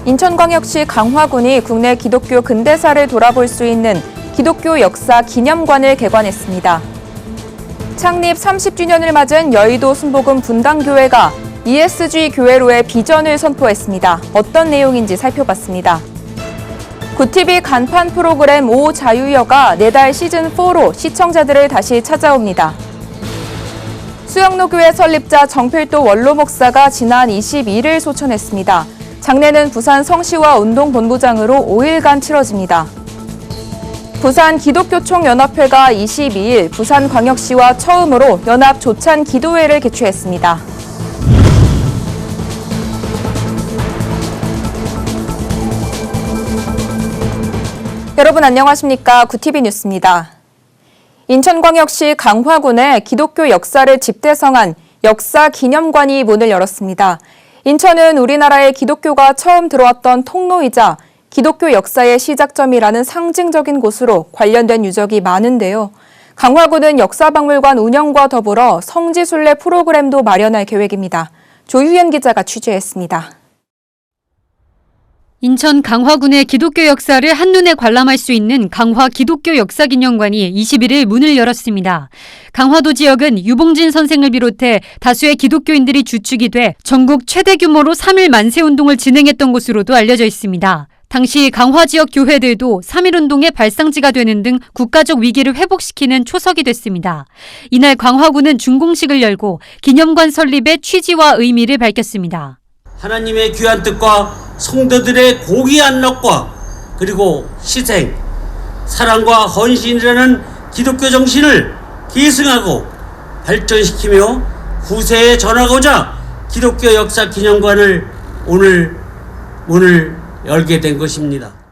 인천광역시 강화군이 국내 기독교 근대사를 돌아볼 수 있는 기독교 역사 기념관을 개관했습니다. 창립 30주년을 맞은 여의도 순복음 분당교회가 ESG 교회로의 비전을 선포했습니다. 어떤 내용인지 살펴봤습니다. 구TV 간판 프로그램 오 자유여가 내달 시즌4로 시청자들을 다시 찾아옵니다. 수영로교회 설립자 정필도 원로 목사가 지난 22일 소천했습니다. 장례는 부산 성시와 운동본부장으로 5일간 치러집니다. 부산 기독교총연합회가 22일 부산광역시와 처음으로 연합 조찬 기도회를 개최했습니다. 여러분 안녕하십니까? 구TV 뉴스입니다. 인천광역시 강화군에 기독교 역사를 집대성한 역사기념관이 문을 열었습니다. 인천은 우리나라에 기독교가 처음 들어왔던 통로이자 기독교 역사의 시작점이라는 상징적인 곳으로 관련된 유적이 많은데요. 강화군은 역사박물관 운영과 더불어 성지순례 프로그램도 마련할 계획입니다. 조유현 기자가 취재했습니다. 인천 강화군의 기독교 역사를 한눈에 관람할 수 있는 강화 기독교 역사기념관이 21일 문을 열었습니다. 강화도 지역은 유봉진 선생을 비롯해 다수의 기독교인들이 주축이 돼 전국 최대 규모로 3.1 만세운동을 진행했던 곳으로도 알려져 있습니다. 당시 강화 지역 교회들도 3.1운동의 발상지가 되는 등 국가적 위기를 회복시키는 초석이 됐습니다. 이날 강화군은 준공식을 열고 기념관 설립의 취지와 의미를 밝혔습니다. 하나님의 귀한 뜻과 성도들의 고귀한 넉과 그리고 희생, 사랑과 헌신이라는 기독교 정신을 계승하고 발전시키며 후세에 전하고자 기독교 역사 기념관을 오늘 문을 열게 된 것입니다.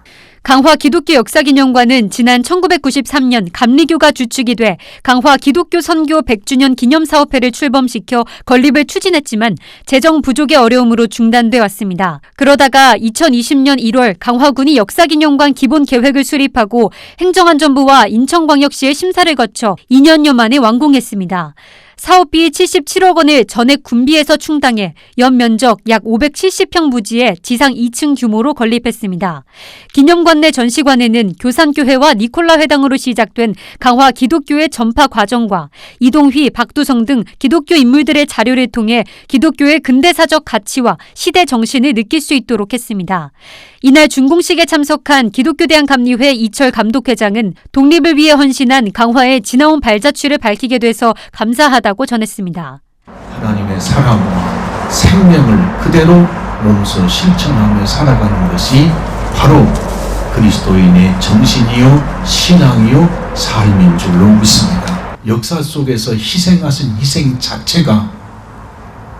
강화 기독교 역사기념관은 지난 1993년 감리교가 주축이 돼 강화 기독교 선교 100주년 기념사업회를 출범시켜 건립을 추진했지만 재정 부족의 어려움으로 중단돼 왔습니다. 그러다가 2020년 1월 강화군이 역사기념관 기본 계획을 수립하고 행정안전부와 인천광역시의 심사를 거쳐 2년여 만에 완공했습니다. 사업비 77억 원을 전액 군비에서 충당해 연면적 약 570평 부지에 지상 2층 규모로 건립했습니다. 기념관 내 전시관에는 교산교회와 니콜라 회당으로 시작된 강화 기독교의 전파 과정과 이동휘, 박두성 등 기독교 인물들의 자료를 통해 기독교의 근대사적 가치와 시대 정신을 느낄 수 있도록 했습니다. 이날 준공식에 참석한 기독교대한감리회 이철 감독회장은 독립을 위해 헌신한 강화의 지나온 발자취를 밝히게 돼서 감사하다고 전했습니다. 하나님의 사랑과 생명을 그대로 몸소 실천하며 살아가는 것이 바로 그리스도인의 정신이요 신앙이요 삶인 줄로 믿습니다. 역사 속에서 희생하신 희생 자체가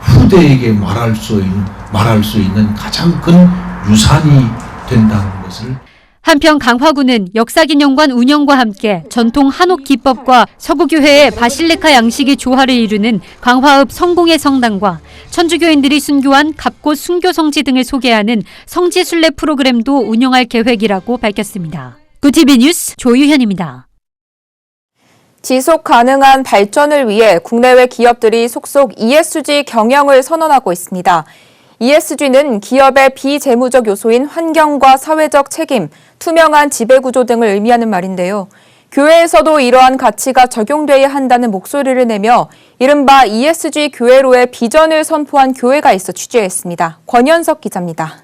후대에게 말할 수 있는 가장 큰 유산이 된다는 것을. 한편 강화군은 역사기념관 운영과 함께 전통 한옥 기법과 서구교회의 바실리카 양식이 조화를 이루는 강화읍 성공의 성당과 천주교인들이 순교한 갑곶 순교성지 등을 소개하는 성지순례 프로그램도 운영할 계획이라고 밝혔습니다. 구TV 뉴스 조유현입니다. 지속 가능한 발전을 위해 국내외 기업들이 속속 ESG 경영을 선언하고 있습니다. ESG는 기업의 비재무적 요소인 환경과 사회적 책임, 투명한 지배구조 등을 의미하는 말인데요. 교회에서도 이러한 가치가 적용돼야 한다는 목소리를 내며 이른바 ESG 교회로의 비전을 선포한 교회가 있어 취재했습니다. 권현석 기자입니다.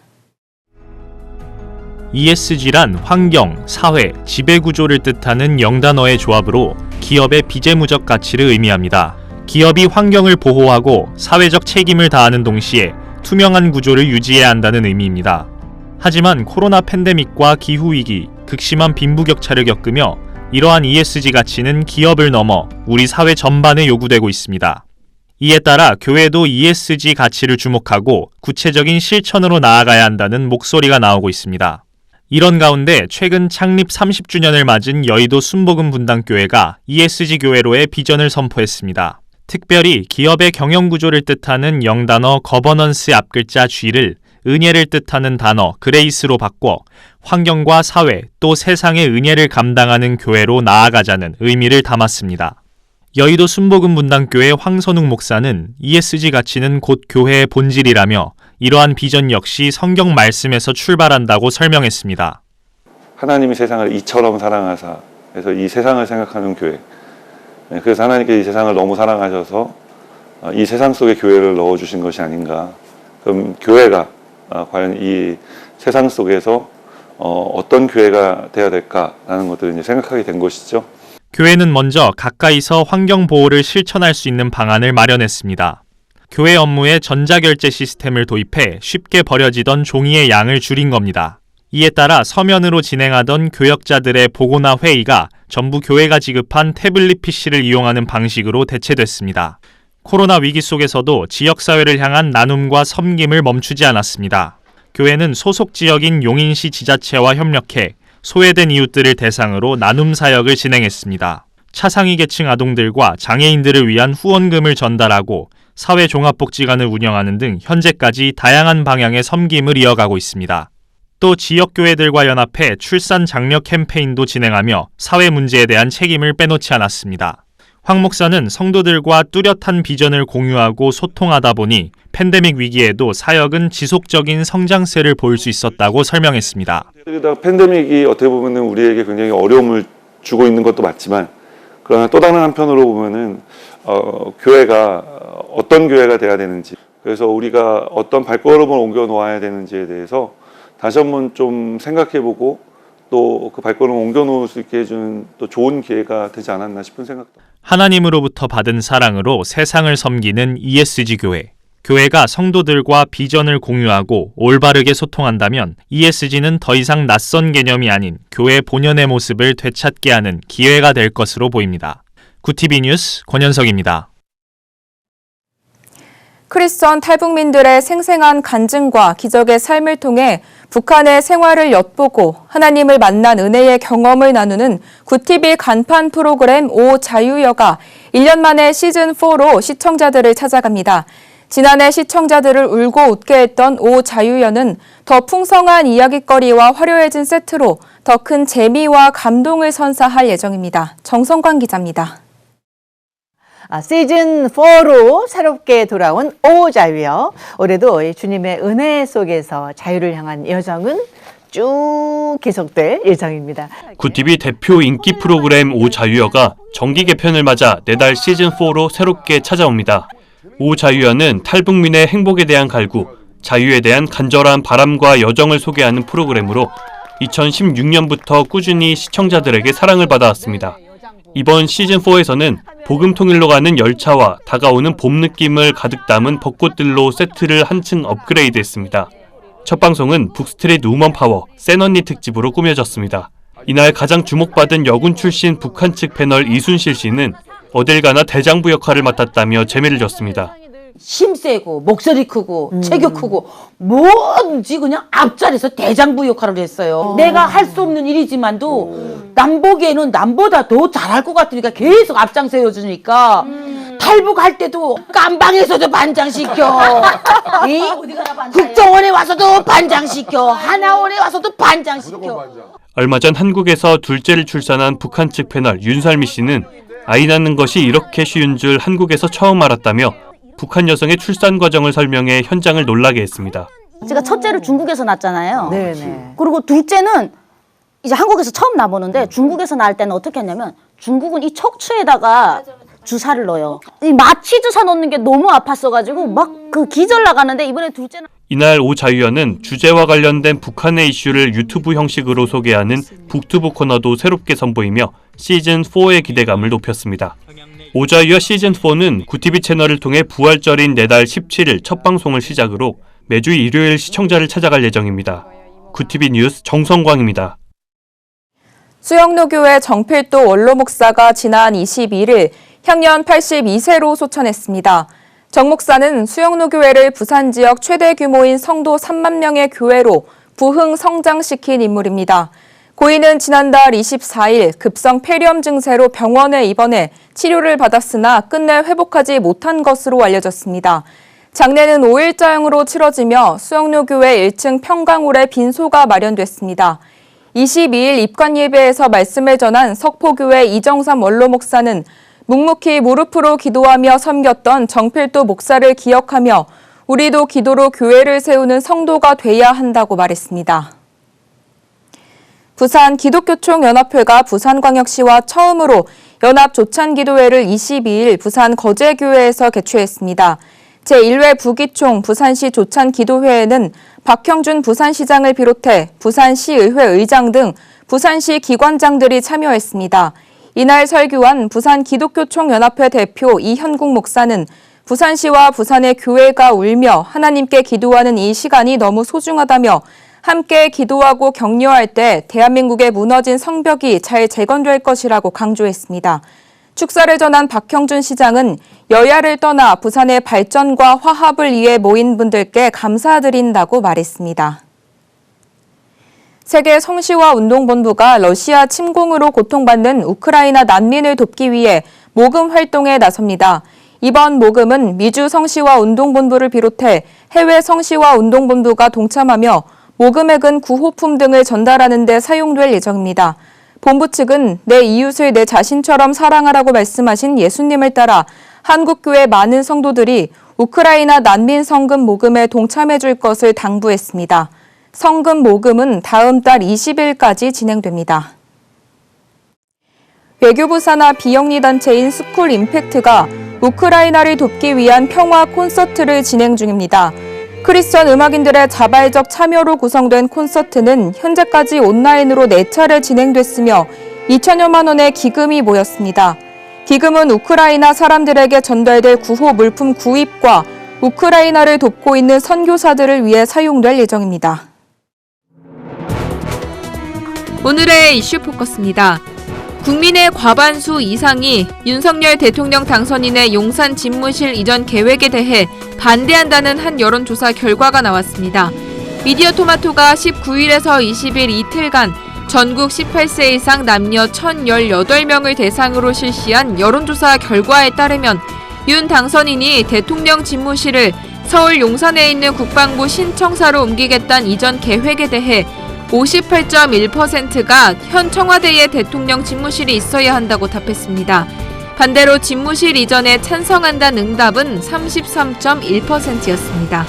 ESG란 환경, 사회, 지배구조를 뜻하는 영단어의 조합으로 기업의 비재무적 가치를 의미합니다. 기업이 환경을 보호하고 사회적 책임을 다하는 동시에 투명한 구조를 유지해야 한다는 의미입니다. 하지만 코로나 팬데믹과 기후위기, 극심한 빈부격차를 겪으며 이러한 ESG 가치는 기업을 넘어 우리 사회 전반에 요구되고 있습니다. 이에 따라 교회도 ESG 가치를 주목하고 구체적인 실천으로 나아가야 한다는 목소리가 나오고 있습니다. 이런 가운데 최근 창립 30주년을 맞은 여의도 순복음 분당교회가 ESG 교회로의 비전을 선포했습니다. 특별히 기업의 경영구조를 뜻하는 영단어 거버넌스 앞글자 G를 은혜를 뜻하는 단어 그레이스로 바꿔 환경과 사회 또 세상의 은혜를 감당하는 교회로 나아가자는 의미를 담았습니다. 여의도 순복음 분당교회 황선욱 목사는 ESG 가치는 곧 교회의 본질이라며 이러한 비전 역시 성경 말씀에서 출발한다고 설명했습니다. 하나님이 세상을 이처럼 사랑하사, 그래서 이 세상을 생각하는 교회. 그래서 하나님께 이 세상을 너무 사랑하셔서 이 세상 속에 교회를 넣어주신 것이 아닌가. 그럼 교회가 과연 이 세상 속에서 어떤 교회가 되어야 될까라는 것들을 이제 생각하게 된 것이죠. 교회는 먼저 가까이서 환경 보호를 실천할 수 있는 방안을 마련했습니다. 교회 업무에 전자결제 시스템을 도입해 쉽게 버려지던 종이의 양을 줄인 겁니다. 이에 따라 서면으로 진행하던 교역자들의 보고나 회의가 전부 교회가 지급한 태블릿 PC를 이용하는 방식으로 대체됐습니다. 코로나 위기 속에서도 지역사회를 향한 나눔과 섬김을 멈추지 않았습니다. 교회는 소속 지역인 용인시 지자체와 협력해 소외된 이웃들을 대상으로 나눔 사역을 진행했습니다. 차상위 계층 아동들과 장애인들을 위한 후원금을 전달하고 사회종합복지관을 운영하는 등 현재까지 다양한 방향의 섬김을 이어가고 있습니다. 또 지역교회들과 연합해 출산 장려 캠페인도 진행하며 사회 문제에 대한 책임을 빼놓지 않았습니다. 황 목사는 성도들과 뚜렷한 비전을 공유하고 소통하다 보니 팬데믹 위기에도 사역은 지속적인 성장세를 보일 수 있었다고 설명했습니다. 팬데믹이 어떻게 보면 우리에게 굉장히 어려움을 주고 있는 것도 맞지만, 그러나 또 다른 한편으로 보면은 교회가 어떤 교회가 돼야 되는지, 그래서 우리가 어떤 발걸음을 옮겨 놓아야 되는지에 대해서 다시 한번 좀 생각해보고 또 그 발걸음을 옮겨 놓을 수 있게 해주는 또 좋은 기회가 되지 않았나 싶은 생각도. 하나님으로부터 받은 사랑으로 세상을 섬기는 ESG 교회. 교회가 성도들과 비전을 공유하고 올바르게 소통한다면 ESG는 더 이상 낯선 개념이 아닌 교회 본연의 모습을 되찾게 하는 기회가 될 것으로 보입니다. 구티비 뉴스 권현석입니다. 크리스천 탈북민들의 생생한 간증과 기적의 삶을 통해 북한의 생활을 엿보고 하나님을 만난 은혜의 경험을 나누는 구티비 간판 프로그램 오 자유여가 1년 만에 시즌4로 시청자들을 찾아갑니다. 지난해 시청자들을 울고 웃게 했던 오 자유여는 더 풍성한 이야깃거리와 화려해진 세트로 더 큰 재미와 감동을 선사할 예정입니다. 정성관 기자입니다. 시즌4로 새롭게 돌아온 오 자유여. 올해도 주님의 은혜 속에서 자유를 향한 여정은 쭉 계속될 예정입니다. 구티비 대표 인기 프로그램 오 자유여가 정기 개편을 맞아 내달 시즌4로 새롭게 찾아옵니다. 오 자유여는 탈북민의 행복에 대한 갈구, 자유에 대한 간절한 바람과 여정을 소개하는 프로그램으로 2016년부터 꾸준히 시청자들에게 사랑을 받아왔습니다. 이번 시즌4에서는 복음 통일로 가는 열차와 다가오는 봄 느낌을 가득 담은 벚꽃들로 세트를 한층 업그레이드했습니다. 첫 방송은 북스트릿 우먼 파워 센 언니 특집으로 꾸며졌습니다. 이날 가장 주목받은 여군 출신 북한 측 패널 이순실 씨는 어딜 가나 대장부 역할을 맡았다며 재미를 줬습니다. 힘세고 목소리 크고 체격 크고 뭐든지 그냥 앞자리에서 대장부 역할을 했어요. 내가 할 수 없는 일이지만도 남 보기에는 남보다 더 잘할 것 같으니까 계속 앞장서 주니까 탈북할 때도 깜방에서도 반장시켜, 국정원에 와서도 반장시켜, 하나원에 와서도 반장시켜. 얼마 전 한국에서 둘째를 출산한 북한 측 패널 윤살미 씨는 아이 낳는 것이 이렇게 쉬운 줄 한국에서 처음 알았다며 북한 여성의 출산 과정을 설명해 현장을 놀라게 했습니다. 제가 첫째를 중국에서 낳았잖아요. 네네. 그리고 둘째는 이제 한국에서 처음 낳아보는데 중국에서 낳을 때는 어떻게 했냐면 중국은 이 척추에다가 주사를 넣어요. 이 마취 주사 넣는 게 너무 아팠어가지고 막 그 기절 나가는데 이번에 둘째는 이날 오 자유여는 주제와 관련된 북한의 이슈를 유튜브 형식으로 소개하는 북투브 코너도 새롭게 선보이며 시즌4의 기대감을 높였습니다. 오 자유여 시즌4는 구티비 채널을 통해 부활절인 내달 17일 첫 방송을 시작으로 매주 일요일 시청자를 찾아갈 예정입니다. 구티비 뉴스 정성광입니다. 수영로교회 정필도 원로 목사가 지난 21일 향년 82세로 소천했습니다. 정 목사는 수영로교회를 부산 지역 최대 규모인 성도 3만 명의 교회로 부흥 성장시킨 인물입니다. 고인은 지난달 24일 급성 폐렴 증세로 병원에 입원해 치료를 받았으나 끝내 회복하지 못한 것으로 알려졌습니다. 장례는 5일자형으로 치러지며 수영로교회 1층 평강홀에 빈소가 마련됐습니다. 22일 입관 예배에서 말씀을 전한 석포교회 이정삼 원로 목사는 묵묵히 무릎으로 기도하며 섬겼던 정필도 목사를 기억하며 우리도 기도로 교회를 세우는 성도가 돼야 한다고 말했습니다. 부산 기독교총연합회가 부산광역시와 처음으로 연합조찬기도회를 22일 부산 거제교회에서 개최했습니다. 제1회 부기총 부산시 조찬기도회에는 박형준 부산시장을 비롯해 부산시의회 의장 등 부산시 기관장들이 참여했습니다. 이날 설교한 부산기독교총연합회 대표 이현국 목사는 부산시와 부산의 교회가 울며 하나님께 기도하는 이 시간이 너무 소중하다며 함께 기도하고 격려할 때 대한민국의 무너진 성벽이 잘 재건될 것이라고 강조했습니다. 축사를 전한 박형준 시장은 여야를 떠나 부산의 발전과 화합을 위해 모인 분들께 감사드린다고 말했습니다. 세계 성시화 운동본부가 러시아 침공으로 고통받는 우크라이나 난민을 돕기 위해 모금 활동에 나섭니다. 이번 모금은 미주 성시화 운동본부를 비롯해 해외 성시화 운동본부가 동참하며 모금액은 구호품 등을 전달하는 데 사용될 예정입니다. 본부 측은 내 이웃을 내 자신처럼 사랑하라고 말씀하신 예수님을 따라 한국교회 많은 성도들이 우크라이나 난민 성금 모금에 동참해 줄 것을 당부했습니다. 성금 모금은 다음 달 20일까지 진행됩니다. 외교부 산하 비영리 단체인 스쿨 임팩트가 우크라이나를 돕기 위한 평화 콘서트를 진행 중입니다. 크리스천 음악인들의 자발적 참여로 구성된 콘서트는 현재까지 온라인으로 4차례 진행됐으며 2천여만 원의 기금이 모였습니다. 기금은 우크라이나 사람들에게 전달될 구호 물품 구입과 우크라이나를 돕고 있는 선교사들을 위해 사용될 예정입니다. 오늘의 이슈 포커스입니다. 국민의 과반수 이상이 윤석열 대통령 당선인의 용산 집무실 이전 계획에 대해 반대한다는 한 여론조사 결과가 나왔습니다. 미디어토마토가 19일에서 20일 이틀간 전국 18세 이상 남녀 1,018명을 대상으로 실시한 여론조사 결과에 따르면 윤 당선인이 대통령 집무실을 서울 용산에 있는 국방부 신청사로 옮기겠다는 이전 계획에 대해 58.1%가 현 청와대에 대통령 집무실이 있어야 한다고 답했습니다. 반대로 집무실 이전에 찬성한다는 응답은 33.1%였습니다.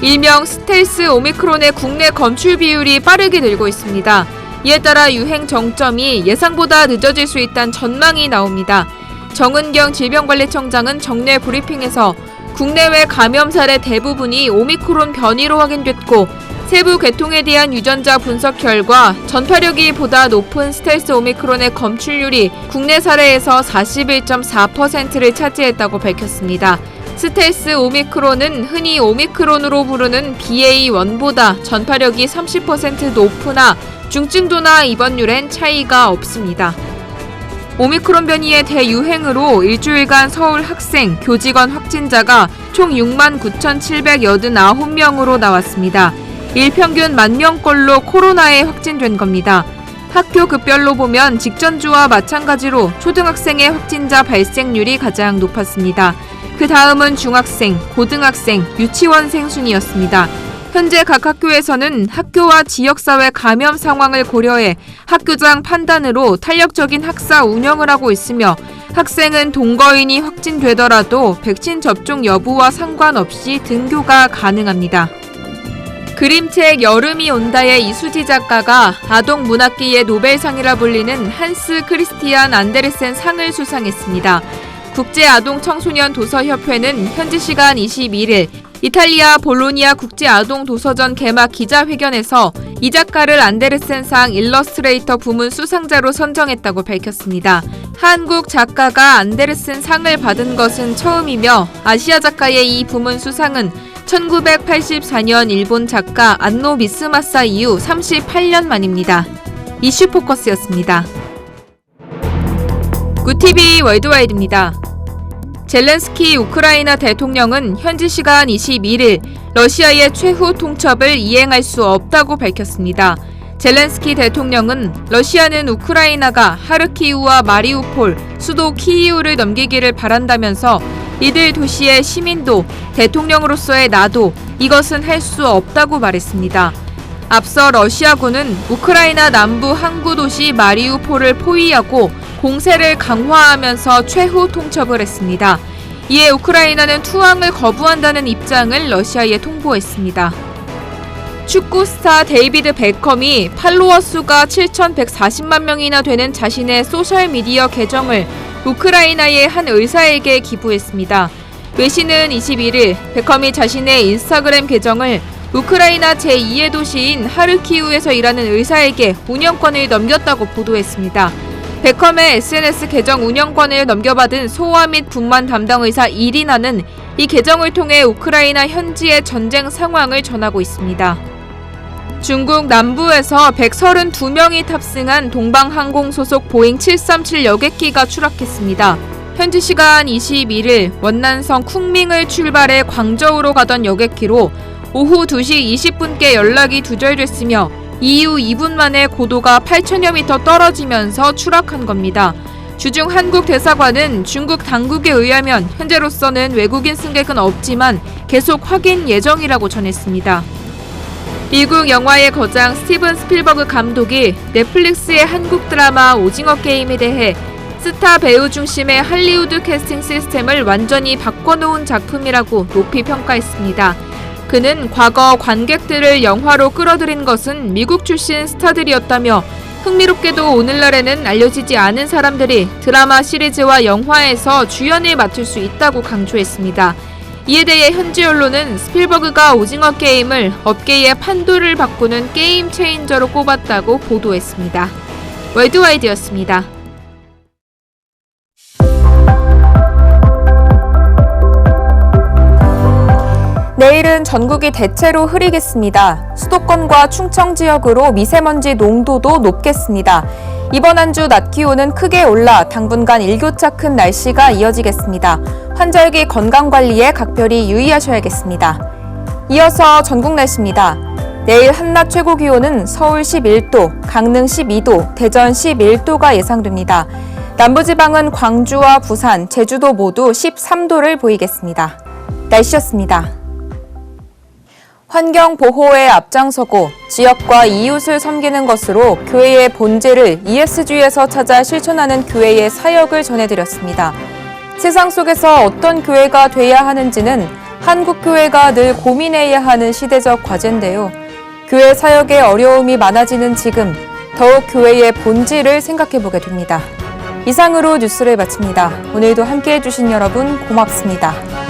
일명 스텔스 오미크론의 국내 검출 비율이 빠르게 늘고 있습니다. 이에 따라 유행 정점이 예상보다 늦어질 수 있다는 전망이 나옵니다. 정은경 질병관리청장은 정례 브리핑에서 국내외 감염 사례 대부분이 오미크론 변이로 확인됐고 세부 계통에 대한 유전자 분석 결과 전파력이 보다 높은 스텔스 오미크론의 검출률이 국내 사례에서 41.4%를 차지했다고 밝혔습니다. 스텔스 오미크론은 흔히 오미크론으로 부르는 BA1보다 전파력이 30% 높으나 중증도나 입원율엔 차이가 없습니다. 오미크론 변이의 대유행으로 일주일간 서울 학생, 교직원 확진자가 총 69,789명으로 나왔습니다. 일평균 10,000건로 코로나에 확진된 겁니다. 학교 급별로 보면 직전주와 마찬가지로 초등학생의 확진자 발생률이 가장 높았습니다. 그 다음은 중학생, 고등학생, 유치원생 순이었습니다. 현재 각 학교에서는 학교와 지역사회 감염 상황을 고려해 학교장 판단으로 탄력적인 학사 운영을 하고 있으며 학생은 동거인이 확진되더라도 백신 접종 여부와 상관없이 등교가 가능합니다. 그림책 여름이 온다의 이수지 작가가 아동 문학기의 노벨상이라 불리는 한스 크리스티안 안데르센 상을 수상했습니다. 국제아동청소년 도서협회는 현지 시간 21일 이탈리아 볼로니아 국제아동도서전 개막 기자회견에서 이 작가를 안데르센상 일러스트레이터 부문 수상자로 선정했다고 밝혔습니다. 한국 작가가 안데르센 상을 받은 것은 처음이며 아시아 작가의 이 부문 수상은 1984년 일본 작가 안노 미스마사 이후 38년 만입니다. 이슈 포커스였습니다. 굿TV 월드와이드입니다. 젤렌스키 우크라이나 대통령은 현지 시간 21일 러시아의 최후 통첩을 이행할 수 없다고 밝혔습니다. 젤렌스키 대통령은 러시아는 우크라이나가 하르키우와 마리우폴, 수도 키이우를 넘기기를 바란다면서 이들 도시의 시민도 대통령으로서의 나도 이것은 할 수 없다고 말했습니다. 앞서 러시아군은 우크라이나 남부 항구 도시 마리우폴을 포위하고 공세를 강화하면서 최후 통첩을 했습니다. 이에 우크라이나는 투항을 거부한다는 입장을 러시아에 통보했습니다. 축구 스타 데이비드 베컴이 팔로워 수가 7,140만 명이나 되는 자신의 소셜미디어 계정을 우크라이나의 한 의사에게 기부했습니다. 외신은 21일 베컴이 자신의 인스타그램 계정을 우크라이나 제2의 도시인 하르키우에서 일하는 의사에게 운영권을 넘겼다고 보도했습니다. 베컴의 SNS 계정 운영권을 넘겨받은 소아 및 분만 담당 의사 이리나는 이 계정을 통해 우크라이나 현지의 전쟁 상황을 전하고 있습니다. 중국 남부에서 132명이 탑승한 동방항공 소속 보잉 737 여객기가 추락했습니다. 현지 시간 21일 원난성 쿵밍을 출발해 광저우로 가던 여객기로 오후 2시 20분께 연락이 두절됐으며 이후 2분 만에 고도가 8,000여 미터 떨어지면서 추락한 겁니다. 주중 한국 대사관은 중국 당국에 의하면 현재로서는 외국인 승객은 없지만 계속 확인 예정이라고 전했습니다. 미국 영화의 거장 스티븐 스필버그 감독이 넷플릭스의 한국 드라마 오징어 게임에 대해 스타 배우 중심의 할리우드 캐스팅 시스템을 완전히 바꿔놓은 작품이라고 높이 평가했습니다. 그는 과거 관객들을 영화로 끌어들인 것은 미국 출신 스타들이었다며 흥미롭게도 오늘날에는 알려지지 않은 사람들이 드라마 시리즈와 영화에서 주연을 맡을 수 있다고 강조했습니다. 이에 대해 현지 언론은 스필버그가 오징어 게임을 업계의 판도를 바꾸는 게임 체인저로 꼽았다고 보도했습니다. 월드와이드였습니다. 내일은 전국이 대체로 흐리겠습니다. 수도권과 충청 지역으로 미세먼지 농도도 높겠습니다. 이번 한 주 낮 기온은 크게 올라 당분간 일교차 큰 날씨가 이어지겠습니다. 환절기 건강관리에 각별히 유의하셔야겠습니다. 이어서 전국 날씨입니다. 내일 한낮 최고 기온은 서울 11도, 강릉 12도, 대전 11도가 예상됩니다. 남부지방은 광주와 부산, 제주도 모두 13도를 보이겠습니다. 날씨였습니다. 환경 보호에 앞장서고 지역과 이웃을 섬기는 것으로 교회의 본질을 ESG에서 찾아 실천하는 교회의 사역을 전해드렸습니다. 세상 속에서 어떤 교회가 돼야 하는지는 한국 교회가 늘 고민해야 하는 시대적 과제인데요. 교회 사역에 어려움이 많아지는 지금 더욱 교회의 본질을 생각해보게 됩니다. 이상으로 뉴스를 마칩니다. 오늘도 함께해 주신 여러분 고맙습니다.